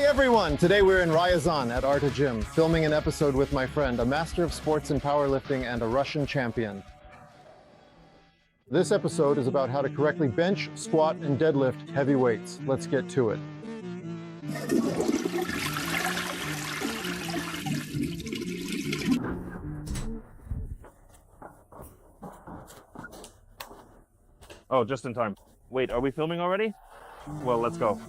everyone! Today we're in Ryazan at Arta Gym, filming an episode with my friend, a master of sports in powerlifting and a Russian champion. This episode is about how to correctly bench, squat, and deadlift heavy weights. Let's get to it. Oh, just in time. Wait, are we filming already? Well, let's go.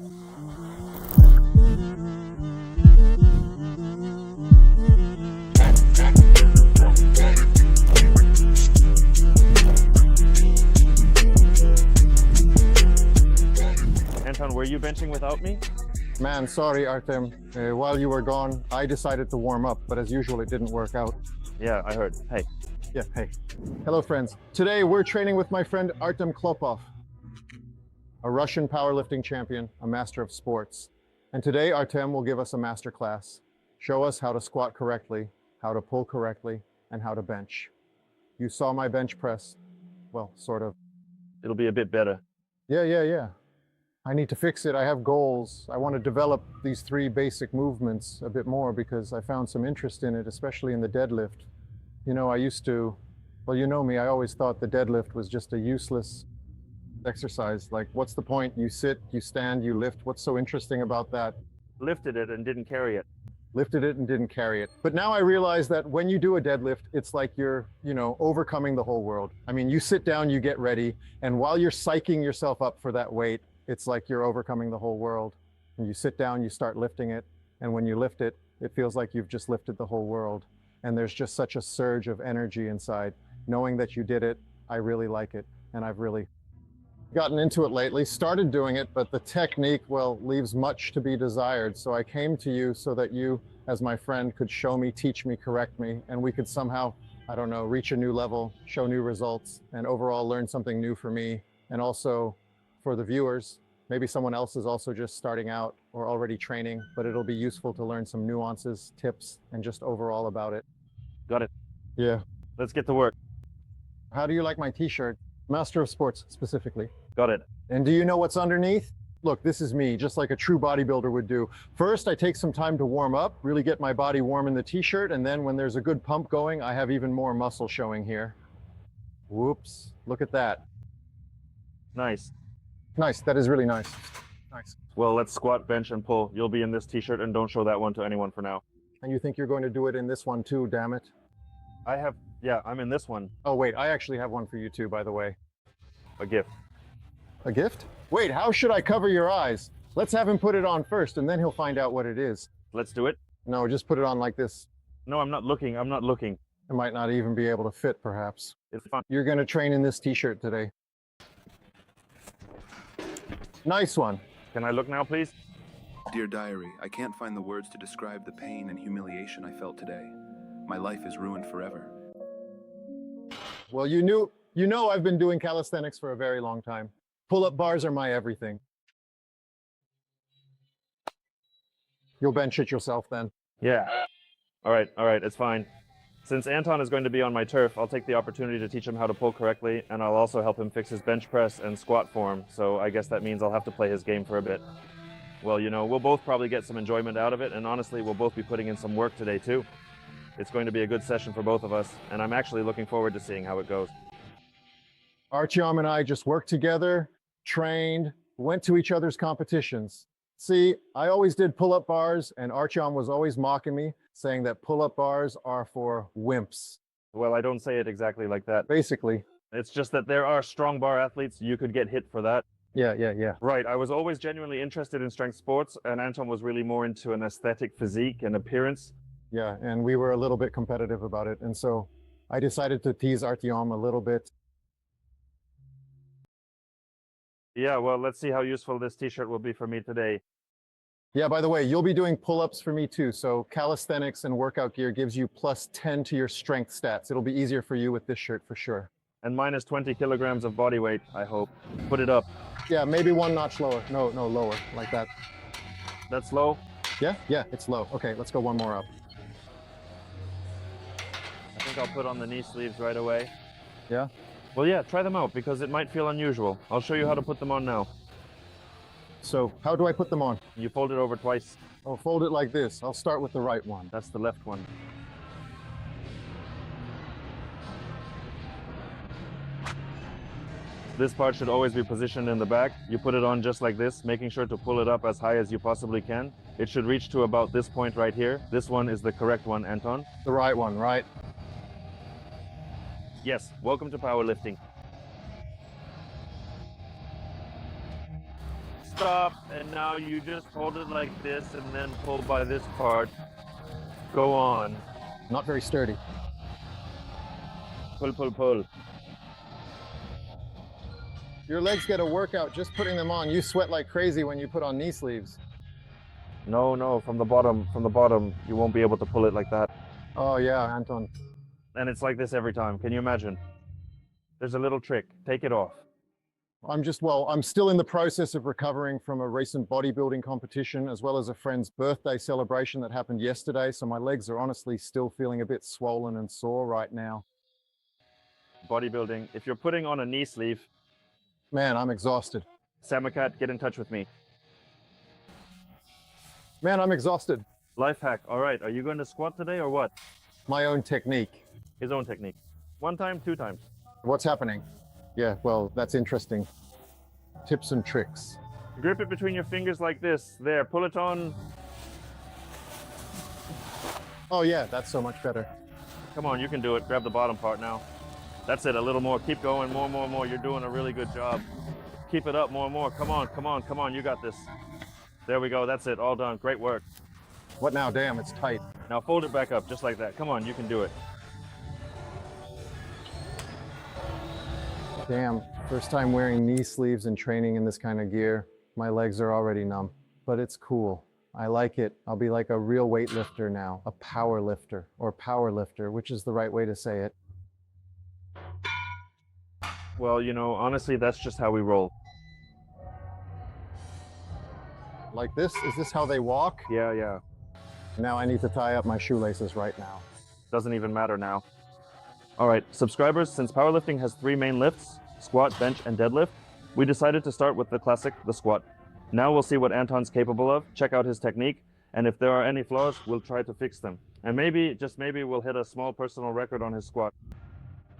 Anton, were you benching without me? Man, sorry Artem. While you were gone, I decided to warm up, but as usual it didn't work out. Yeah, I heard. Hey. Yeah, hey. Hello friends. Today we're training with my friend Artem Klopov, a Russian powerlifting champion, a master of sports. And today Artem will give us a master class, show us how to squat correctly, how to pull correctly, and how to bench. You saw my bench press. Well, sort of. It'll be a bit better. Yeah. I need to fix it. I have goals. I want to develop these three basic movements a bit more because I found some interest in it, especially in the deadlift. You know, I used to, well, you know me, I always thought the deadlift was just a useless exercise. Like, what's the point? You sit, you stand, you lift. What's so interesting about that? Lifted it and didn't carry it. Lifted it and didn't carry it. But now I realize that when you do a deadlift, it's like you're, overcoming the whole world. I mean, you sit down, you get ready, and while you're psyching yourself up for that weight, it's like you're overcoming the whole world. And you sit down, you start lifting it, and when you lift it, it feels like you've just lifted the whole world. And there's just such a surge of energy inside. Knowing that you did it, I really like it, and I've really gotten into it lately, started doing it, but the technique, well, leaves much to be desired. So I came to you so that you, as my friend, could show me, teach me, correct me, and we could somehow, I don't know, reach a new level, show new results, and overall learn something new for me, and also for the viewers. Maybe someone else is also just starting out or already training, but it'll be useful to learn some nuances, tips, and just overall about it. Got it. Yeah. Let's get to work. How do you like my t-shirt? Master of Sports, specifically. Got it. And do you know what's underneath? Look, this is me, just like a true bodybuilder would do. First, I take some time to warm up, really get my body warm in the t-shirt, and then when there's a good pump going, I have even more muscle showing here. Whoops, look at that. Nice. Nice, that is really nice. Nice. Well, let's squat, bench, and pull. You'll be in this t-shirt, and don't show that one to anyone for now. And you think you're going to do it in this one too, damn it? I'm in this one. Oh wait, I actually have one for you too, by the way. A gift. A gift? Wait, how should I cover your eyes? Let's have him put it on first, and then he'll find out what it is. Let's do it. No, just put it on like this. No, I'm not looking. It might not even be able to fit, perhaps. It's fun. You're going to train in this t-shirt today. Nice one. Can I look now, please? Dear Diary, I can't find the words to describe the pain and humiliation I felt today. My life is ruined forever. Well, you know I've been doing calisthenics for a very long time. Pull-up bars are my everything. You'll bench it yourself then. Yeah. All right, it's fine. Since Anton is going to be on my turf, I'll take the opportunity to teach him how to pull correctly, and I'll also help him fix his bench press and squat form, so I guess that means I'll have to play his game for a bit. Well, we'll both probably get some enjoyment out of it, and honestly, we'll both be putting in some work today too. It's going to be a good session for both of us, and I'm actually looking forward to seeing how it goes. Artyom and I just worked together, trained, went to each other's competitions. See, I always did pull-up bars, and Artyom was always mocking me, saying that pull-up bars are for wimps. Well, I don't say it exactly like that. Basically. It's just that there are strong bar athletes. You could get hit for that. Yeah. Right, I was always genuinely interested in strength sports, and Anton was really more into an aesthetic physique and appearance. Yeah, and we were a little bit competitive about it, and so I decided to tease Artyom a little bit. Yeah, well, let's see how useful this t-shirt will be for me today. Yeah, by the way, you'll be doing pull-ups for me too, so calisthenics and workout gear gives you plus 10 to your strength stats. It'll be easier for you with this shirt for sure. And minus 20 kilograms of body weight, I hope. Put it up. Yeah, maybe one notch lower. No, lower, like that. That's low? Yeah, it's low. Okay, let's go one more up. I think I'll put on the knee sleeves right away. Yeah? Well, yeah, try them out because it might feel unusual. I'll show you how to put them on now. So how do I put them on? You fold it over twice. I'll fold it like this. I'll start with the right one. That's the left one. This part should always be positioned in the back. You put it on just like this, making sure to pull it up as high as you possibly can. It should reach to about this point right here. This one is the correct one, Anton. The right one, right? Yes, welcome to powerlifting. Stop, and now you just hold it like this and then pull by this part. Go on. Not very sturdy. Pull, pull, pull. Your legs get a workout just putting them on. You sweat like crazy when you put on knee sleeves. No, from the bottom, you won't be able to pull it like that. Oh yeah, Anton. And it's like this every time. Can you imagine? There's a little trick. Take it off. I'm still in the process of recovering from a recent bodybuilding competition, as well as a friend's birthday celebration that happened yesterday. So my legs are honestly still feeling a bit swollen and sore right now. Bodybuilding. If you're putting on a knee sleeve, Man, I'm exhausted. Samakat, get in touch with me. Man, I'm exhausted. Life hack. All right. Are you going to squat today or what? My own technique. His own technique. 1 time, 2 times. What's happening? Yeah, well, that's interesting. Tips and tricks. Grip it between your fingers like this. There, pull it on. Oh yeah, that's so much better. Come on, you can do it. Grab the bottom part now. That's it, a little more. Keep going, more. You're doing a really good job. Keep it up, more. Come on, you got this. There we go, that's it, all done. Great work. What now? Damn, it's tight. Now fold it back up, just like that. Come on, you can do it. Damn, first time wearing knee sleeves and training in this kind of gear. My legs are already numb, but it's cool. I like it. I'll be like a real weightlifter now, a power lifter or power lifter, which is the right way to say it. Well, you know, honestly, that's just how we roll. Like this? Is this how they walk? Yeah. Now I need to tie up my shoelaces right now. Doesn't even matter now. All right, subscribers, since powerlifting has 3 main lifts, squat, bench, and deadlift, we decided to start with the classic, the squat. Now we'll see what Anton's capable of, check out his technique, and if there are any flaws, we'll try to fix them. And maybe, just maybe, we'll hit a small personal record on his squat.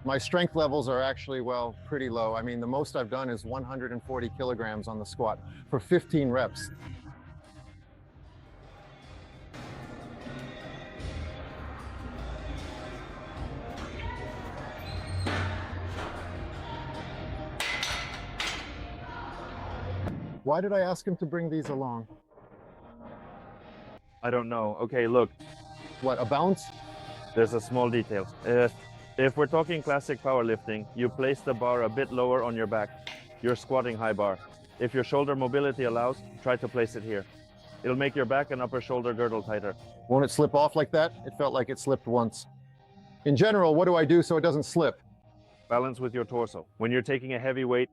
My strength levels are actually, well, pretty low. I mean, the most I've done is 140 kilograms on the squat for 15 reps. Why did I ask him to bring these along? I don't know. Okay, look, What, a bounce? there's a small detail. If we're talking classic powerlifting, you place the bar a bit lower on your back. You're squatting high bar. If your shoulder mobility allows, try to place it here. It'll make your back and upper shoulder girdle tighter. Won't it slip off like that? It felt like it slipped once. In general, what do I do so it doesn't slip? Balance with your torso. When you're taking a heavy weight,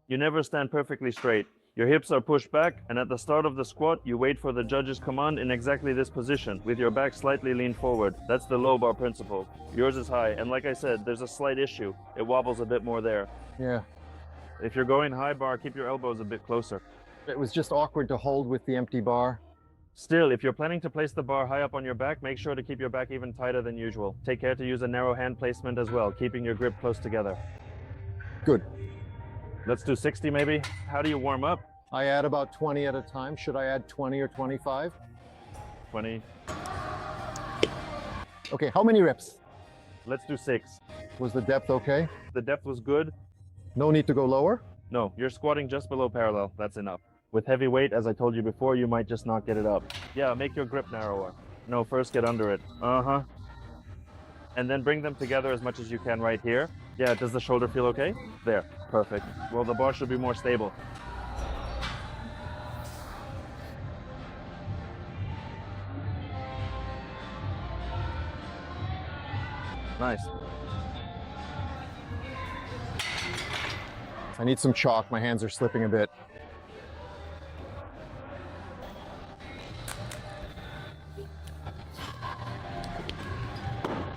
you never stand perfectly straight. Your hips are pushed back, and at the start of the squat, you wait for the judge's command in exactly this position, with your back slightly leaned forward. That's the low bar principle. Yours is high, and like I said, there's a slight issue. It wobbles a bit more there. Yeah, If you're going high bar, keep your elbows a bit closer. it was just awkward to hold with the empty bar. Still, if you're planning to place the bar high up on your back, make sure to keep your back even tighter than usual. Take care to use a narrow hand placement as well, keeping your grip close together. Good. Let's do 60 maybe. How do you warm up? I add about 20 at a time. Should I add 20 or 25? 20. Okay, how many reps? Let's do 6. Was the depth okay? The depth was good. No need to go lower? No, you're squatting just below parallel. That's enough. With heavy weight, as I told you before, you might just not get it up. Yeah, make your grip narrower. No, first get under it. Uh-huh. And then bring them together as much as you can right here. Yeah, does the shoulder feel okay? There, perfect. Well, the bar should be more stable. Nice. I need some chalk. My hands are slipping a bit.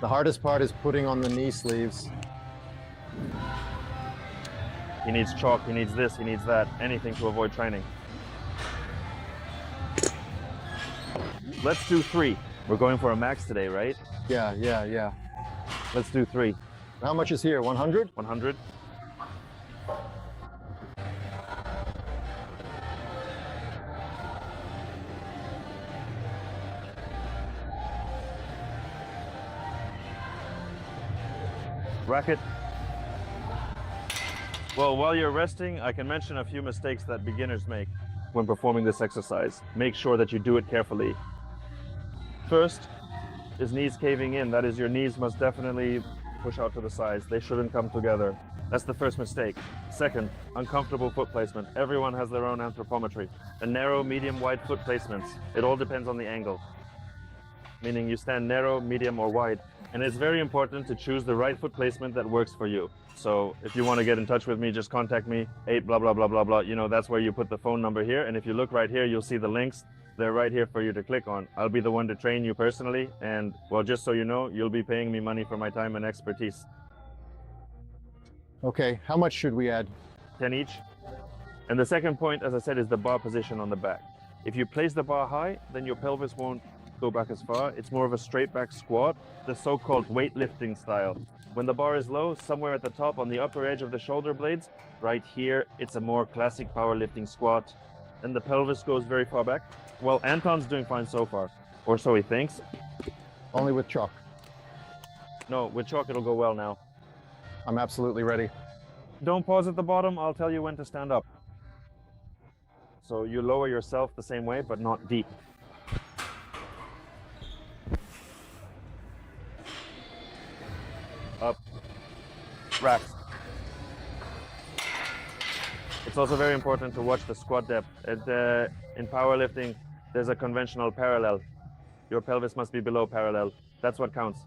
The hardest part is putting on the knee sleeves. He needs chalk, he needs this, he needs that. Anything to avoid training. Let's do 3. We're going for a max today, right? Yeah. Let's do 3. How much is here? 100? 100. Racket. Well, while you're resting, I can mention a few mistakes that beginners make when performing this exercise. Make sure that you do it carefully. First is knees caving in. That is, your knees must definitely push out to the sides. They shouldn't come together. That's the first mistake. Second, uncomfortable foot placement. Everyone has their own anthropometry. A narrow, medium, wide foot placements. It all depends on the angle. Meaning you stand narrow, medium, or wide. And it's very important to choose the right foot placement that works for you. So if you want to get in touch with me, just contact me, 8 blah, blah, blah, blah, blah. You know, that's where you put the phone number here. And if you look right here, you'll see the links. They're right here for you to click on. I'll be the one to train you personally. And well, just so you know, you'll be paying me money for my time and expertise. Okay, how much should we add? 10 each. And the second point, as I said, is the bar position on the back. If you place the bar high, then your pelvis won't go back as far. It's more of a straight back squat, the so-called weightlifting style. When the bar is low, somewhere at the top on the upper edge of the shoulder blades, right here, it's a more classic powerlifting squat. And the pelvis goes very far back. Well, Anton's doing fine so far, or so he thinks. Only with chalk. No, with chalk it'll go well now. I'm absolutely ready. Don't pause at the bottom, I'll tell you when to stand up. So you lower yourself the same way, but not deep. Up, racks. It's also very important to watch the squat depth. In powerlifting, there's a conventional parallel. Your pelvis must be below parallel. That's what counts.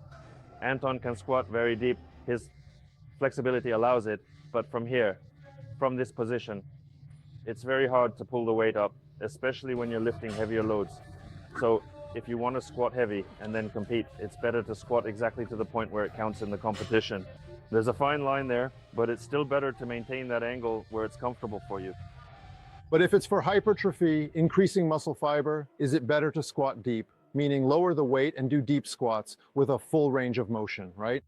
Anton can squat very deep. His flexibility allows it, but from here, from this position, it's very hard to pull the weight up, especially when you're lifting heavier loads. So if you want to squat heavy and then compete, it's better to squat exactly to the point where it counts in the competition. There's a fine line there, but it's still better to maintain that angle where it's comfortable for you. But if it's for hypertrophy, increasing muscle fiber, is it better to squat deep? Meaning lower the weight and do deep squats with a full range of motion, right?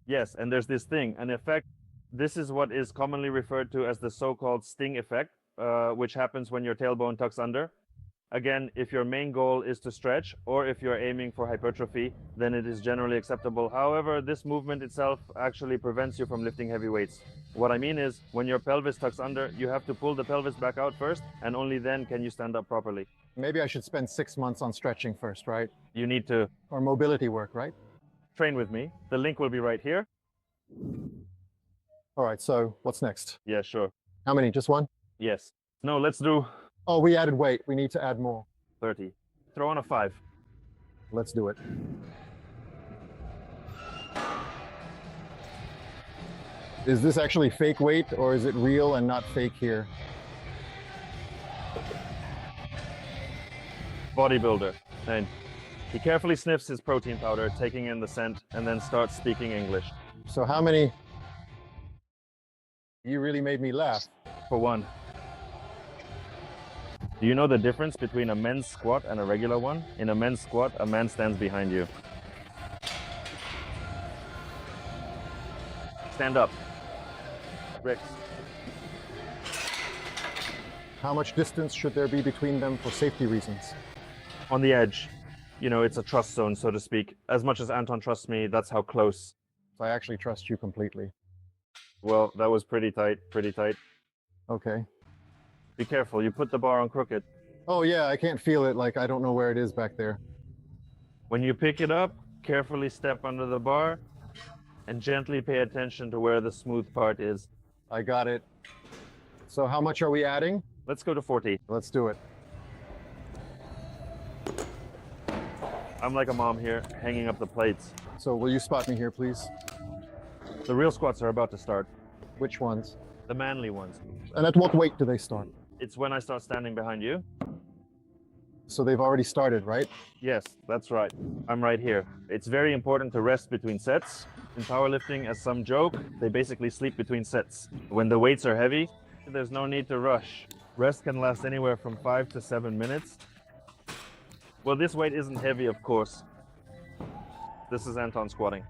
Yes, and there's this thing, an effect. This is what is commonly referred to as the so-called sting effect, which happens when your tailbone tucks under. Again, if your main goal is to stretch, or if you're aiming for hypertrophy, then it is generally acceptable. However, this movement itself actually prevents you from lifting heavy weights. What I mean is, when your pelvis tucks under, you have to pull the pelvis back out first, and only then can you stand up properly. Maybe I should spend 6 months on stretching first, right? You need to Or mobility work, right? train with me. The link will be right here. All right, so what's next? Yeah, sure. How many? Just one? Yes. No, let's do Oh, we added weight. We need to add more. 30. Throw on a 5. Let's do it. Is this actually fake weight or is it real and not fake here? Bodybuilder. And he carefully sniffs his protein powder, taking in the scent, and then starts speaking English. So how many? You really made me laugh. For 1. Do you know the difference between a men's squat and a regular one? In a men's squat, a man stands behind you. Stand up. Ricks. How much distance should there be between them for safety reasons? On the edge. You know, it's a trust zone, so to speak. As much as Anton trusts me, that's how close. So I actually trust you completely. Well, that was pretty tight, pretty tight. Okay. Be careful, you put the bar on crooked. Oh yeah, I can't feel it, like I don't know where it is back there. When you pick it up, carefully step under the bar and gently pay attention to where the smooth part is. I got it. So how much are we adding? Let's go to 40. Let's do it. I'm like a mom here, hanging up the plates. So will you spot me here, please? The real squats are about to start. Which ones? The manly ones. And at what weight do they start? It's when I start standing behind you. So they've already started, right? Yes, that's right. I'm right here. It's very important to rest between sets. In powerlifting, as some joke, they basically sleep between sets. When the weights are heavy, there's no need to rush. Rest can last anywhere from 5 to 7 minutes. Well, this weight isn't heavy, of course. This is Anton squatting,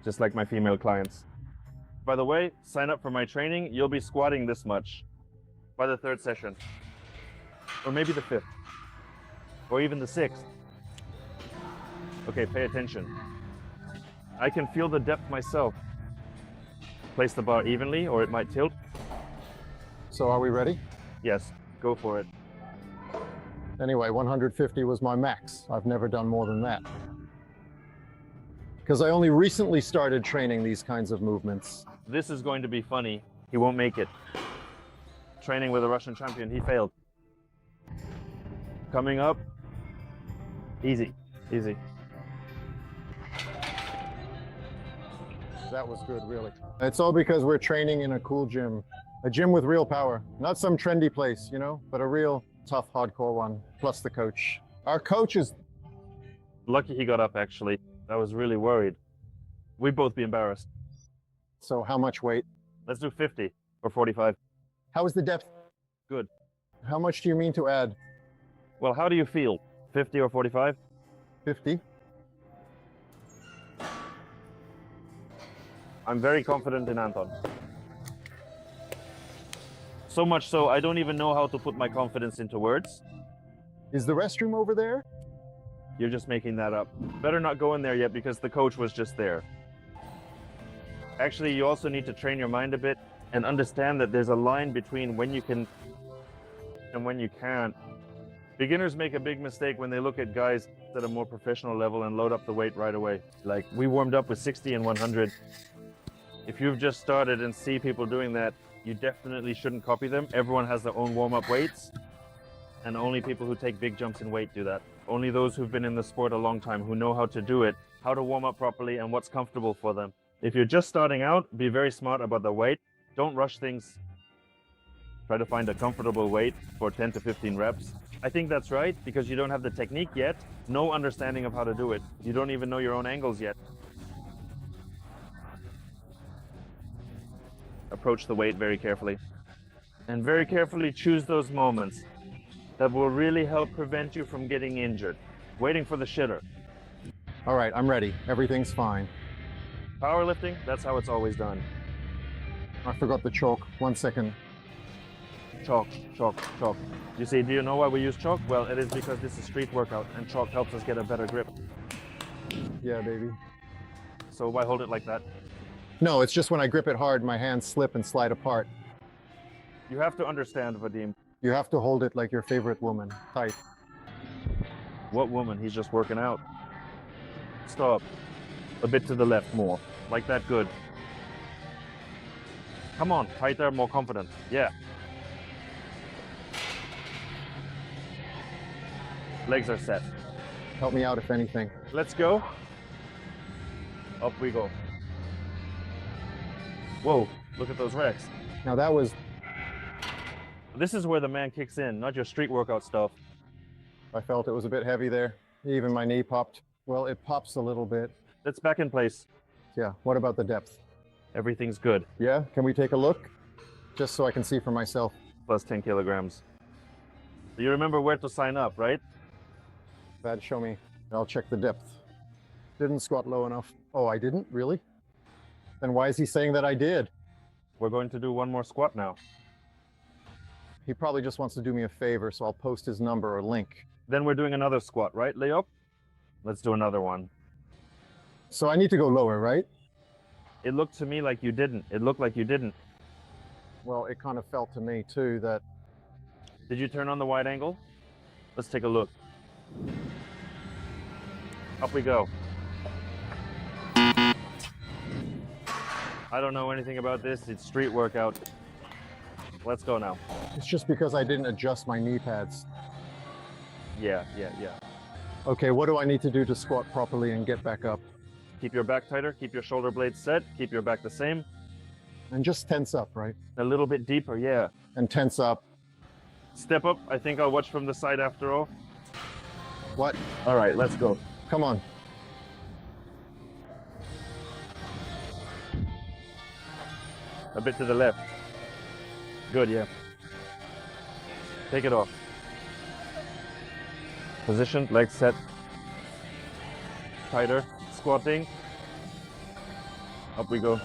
just like my female clients. By the way, sign up for my training. You'll be squatting this much by the 3rd session, or maybe the 5th, or even the 6th. Okay, pay attention. I can feel the depth myself. Place the bar evenly, or it might tilt. So are we ready? Yes, go for it. Anyway, 150 was my max. I've never done more than that. Because I only recently started training these kinds of movements. This is going to be funny. He won't make it. Training with a Russian champion, he failed. Coming up, easy, easy. That was good, really. It's all because we're training in a cool gym. A gym with real power. Not some trendy place, you know, but a real tough, hardcore one, plus the coach. Our coach is... Lucky he got up, actually. I was really worried. We'd both be embarrassed. So how much weight? Let's do 50 or 45. How is the depth? Good. How much do you mean to add? Well, how do you feel? 50 or 45? 50? I'm very confident in Anton. So much so, I don't even know how to put my confidence into words. Is the restroom over there? You're just making that up. Better not go in there yet because the coach was just there. Actually, you also need to train your mind a bit and understand that there's a line between when you can and when you can't. Beginners make a big mistake when they look at guys at a more professional level and load up the weight right away. Like, we warmed up with 60 and 100. If you've just started and see people doing that, you definitely shouldn't copy them. Everyone has their own warm-up weights, and only people who take big jumps in weight do that. Only those who've been in the sport a long time, who know how to do it, how to warm up properly, and what's comfortable for them. If you're just starting out, be very smart about the weight. Don't rush things. Try to find a comfortable weight for 10 to 15 reps. I think that's right, because you don't have the technique yet, no understanding of how to do it. You don't even know your own angles yet. Approach the weight very carefully. And very carefully choose those moments that will really help prevent you from getting injured. Waiting for the shitter. All right, I'm ready. Everything's fine. Powerlifting, that's how it's always done. I forgot the chalk. 1 second. Chalk, chalk, chalk. You see, do you know why we use chalk? Well, it is because this is street workout and chalk helps us get a better grip. Yeah, baby. So why hold it like that? No, it's just when I grip it hard, my hands slip and slide apart. You have to understand, Vadim. You have to hold it like your favorite woman, tight. What woman? He's just working out. Stop. A bit to the left more. Like that, good. Come on, tighter, more confident. Yeah. Legs are set. Help me out if anything. Let's go. Up we go. Whoa, look at those recs. Now that was... This is where the man kicks in, not your street workout stuff. I felt it was a bit heavy there. Even my knee popped. Well, it pops a little bit. It's back in place. Yeah, what about the depth? Everything's good. Yeah, can we take a look? Just so I can see for myself. Plus 10 kilograms. You remember where to sign up, right? Bad, show me. I'll check the depth. Didn't squat low enough. Oh, I didn't? Really? Then why is he saying that I did? We're going to do one more squat now. He probably just wants to do me a favor, so I'll post his number or link. Then we're doing another squat, right, Leo? Let's do another one. So I need to go lower, right? It looked to me like you didn't. It looked like you didn't. Well, it kind of felt to me too that... Did you turn on the wide angle? Let's take a look. Up we go. I don't know anything about this. It's street workout. Let's go now. It's just because I didn't adjust my knee pads. Yeah. Okay, what do I need to do to squat properly and get back up? Keep your back tighter, keep your shoulder blades set, keep your back the same. And just tense up, right? A little bit deeper, yeah. And tense up. Step up. I think I'll watch from the side after all. What? All right, let's go. Come on. A bit to the left. Good, yeah. Take it off. Position, legs set. Tighter. Squatting. Up we go.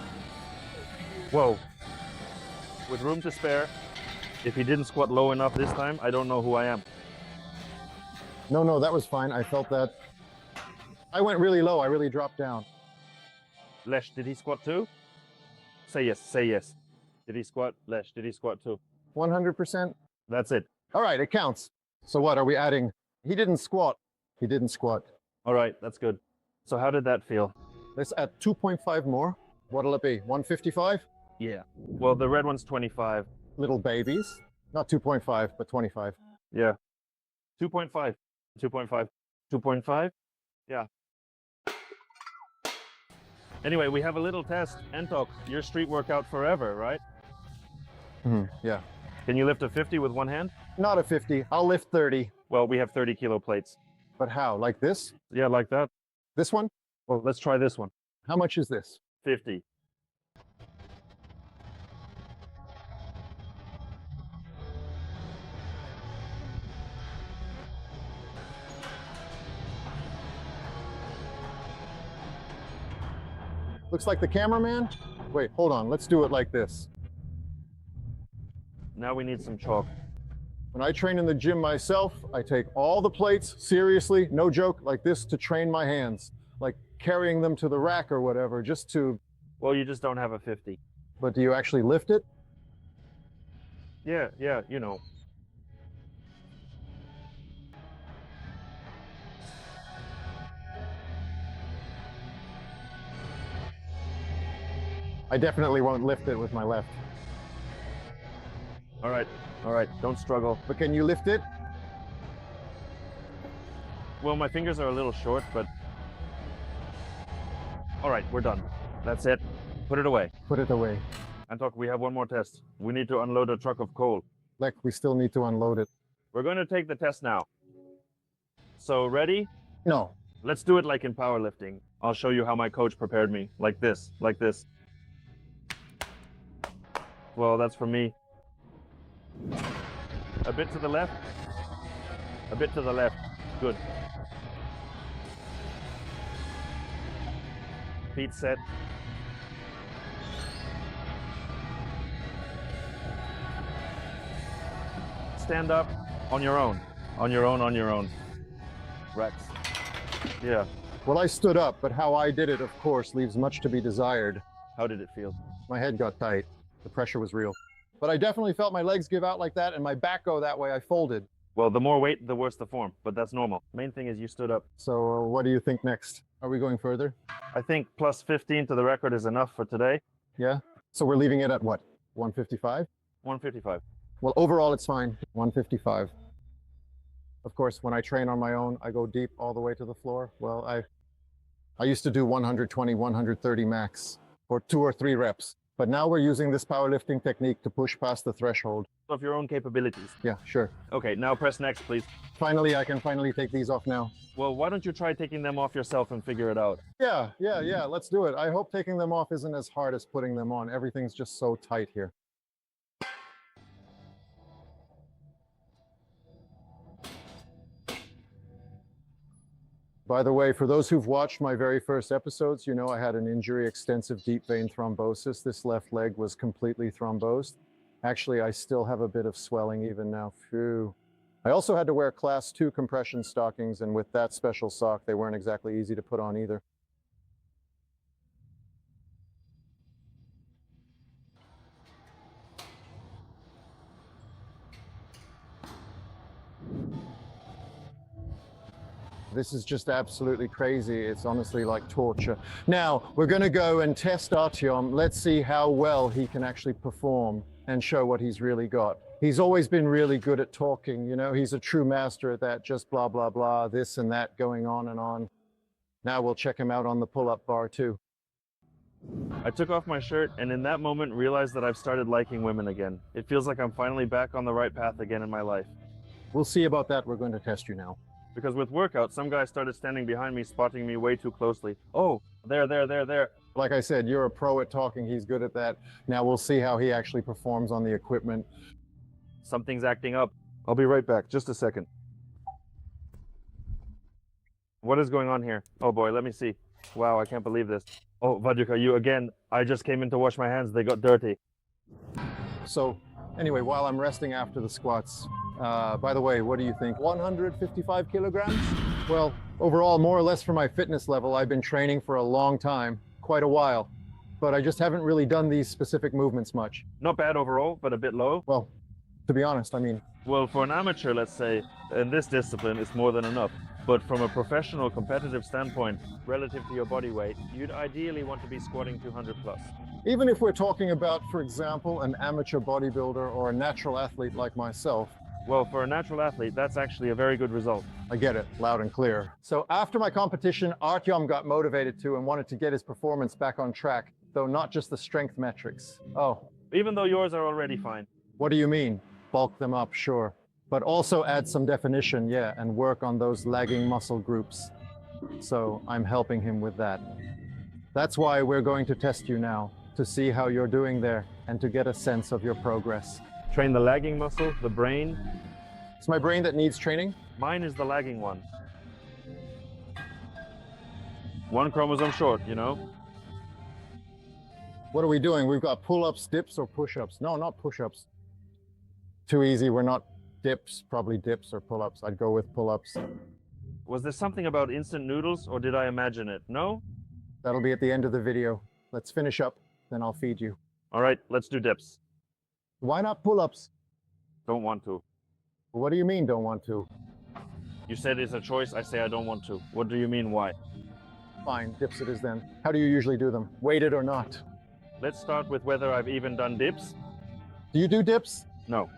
Whoa. With room to spare. If he didn't squat low enough this time, I don't know who I am. No, that was fine. I felt that. I went really low. I really dropped down. Lesh, did he squat too? Say yes, say yes. Did he squat? Lesh, did he squat too? 100%. That's it. All right, it counts. So what are we adding? He didn't squat. He didn't squat. All right, that's good. So how did that feel? Let's add 2.5 more. What'll it be? 155? Yeah. Well, the red one's 25. Little babies. Not 2.5, but 25. Yeah. 2.5. 2.5. 2.5? Yeah. Anyway, we have a little test. Entok, your street workout forever, right? Yeah. Can you lift a 50 with one hand? Not a 50. I'll lift 30. Well, we have 30 kilo plates. But how? Like this? Yeah, like that. This one? Well, let's try this one. How much is this? 50. Looks like the cameraman. Wait, hold on. Let's do it like this. Now we need some chalk. When I train in the gym myself, I take all the plates seriously, no joke, like this to train my hands, like carrying them to the rack or whatever, just to. Well, you just don't have a 50. But do you actually lift it? Yeah, you know. I definitely won't lift it with my left. All right, don't struggle. But can you lift it? Well, my fingers are a little short, but... All right, we're done. That's it. Put it away. Put it away. Antok, we have one more test. We need to unload a truck of coal. Like, we still need to unload it. We're going to take the test now. So, ready? No. Let's do it like in powerlifting. I'll show you how my coach prepared me. Like this, like this. Well, that's for me. A bit to the left. A bit to the left. Good. Feet set. Stand up on your own. On your own, on your own. Rex. Yeah. Well, I stood up, but how I did it, of course, leaves much to be desired. How did it feel? My head got tight. The pressure was real. But I definitely felt my legs give out like that and my back go that way. I folded. Well, the more weight, the worse the form, but that's normal. Main thing is you stood up. So what do you think next? Are we going further? I think plus 15 to the record is enough for today. Yeah? So we're leaving it at what? 155? 155. Well, overall, it's fine. 155. Of course, when I train on my own, I go deep all the way to the floor. Well, I used to do 120, 130 max for 2 or 3 reps. But now we're using this powerlifting technique to push past the threshold. Of your own capabilities. Yeah, sure. Okay, now press next, please. Finally, I can finally take these off now. Well, why don't you try taking them off yourself and figure it out? Yeah, let's do it. I hope taking them off isn't as hard as putting them on. Everything's just so tight here. By the way, for those who've watched my very first episodes, you know I had an injury, extensive deep vein thrombosis. This left leg was completely thrombosed. Actually, I still have a bit of swelling even now. Phew. I also had to wear class 2 compression stockings, and with that special sock, they weren't exactly easy to put on either. This is just absolutely crazy. It's honestly like torture. Now, we're going to go and test Artyom. Let's see how well he can actually perform and show what he's really got. He's always been really good at talking, you know, he's a true master at that, just blah, blah, blah, this and that going on and on. Now we'll check him out on the pull-up bar too. I took off my shirt and in that moment realized that I've started liking women again. It feels like I'm finally back on the right path again in my life. We'll see about that. We're going to test you now. Because with workout, some guy started standing behind me, spotting me way too closely. Oh, there. Like I said, you're a pro at talking. He's good at that. Now we'll see how he actually performs on the equipment. Something's acting up. I'll be right back. Just a second. What is going on here? Oh boy, let me see. Wow, I can't believe this. Oh, Vadyuka, you again. I just came in to wash my hands. They got dirty. So anyway, while I'm resting after the squats, by the way, what do you think? 155 kilograms? Well, overall, more or less for my fitness level, I've been training for a long time, quite a while, but I just haven't really done these specific movements much. Not bad overall, but a bit low. Well, to be honest, I mean, Well, for an amateur, let's say, in this discipline, it's more than enough. But from a professional competitive standpoint, relative to your body weight, you'd ideally want to be squatting 200 plus. even if we're talking about, for example, an amateur bodybuilder or a natural athlete like myself, Well, for a natural athlete, that's actually a very good result. I get it loud and clear. So after my competition, Artyom got motivated to and wanted to get his performance back on track, though not just the strength metrics. Oh, Even though yours are already fine. what do you mean? Bulk them up, sure. But also add some definition, yeah, and work on those lagging muscle groups. So I'm helping him with that. That's why we're going to test you now, to see how you're doing there and to get a sense of your progress. Train the lagging muscle, the brain. It's my brain that needs training. Mine is the lagging one. One chromosome short, you know? What are we doing? We've got pull-ups, dips, or push-ups? No, not push-ups. Too easy. We're not dips, probably dips or pull-ups. I'd go with pull-ups. Was there something about instant noodles, or did I imagine it? No? That'll be at the end of the video. Let's finish up, then I'll feed you. All right, let's do dips. Why not pull-ups? Don't want to. What do you mean, don't want to? You said it's a choice, I say I don't want to. What do you mean, why? Fine, dips it is then. How do you usually do them? Weighted or not? Let's start with whether I've even done dips. Do you do dips? No.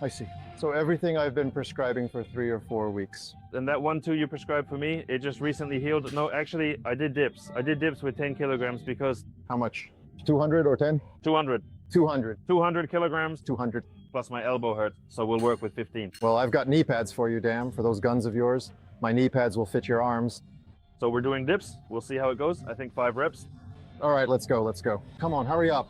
I see. So everything I've been prescribing for 3 or 4 weeks. And that 1-2 you prescribed for me, it just recently healed. No, actually, I did dips. I did dips with 10 kilograms because How much? 200 or 10? 200. 200. 200 kilograms 200. plus my elbow hurt, so we'll work with 15. Well, I've got knee pads for you, damn, for those guns of yours. My knee pads will fit your arms. So we're doing dips. We'll see how it goes. I think 5 reps. All right, let's go, let's go. Come on, hurry up.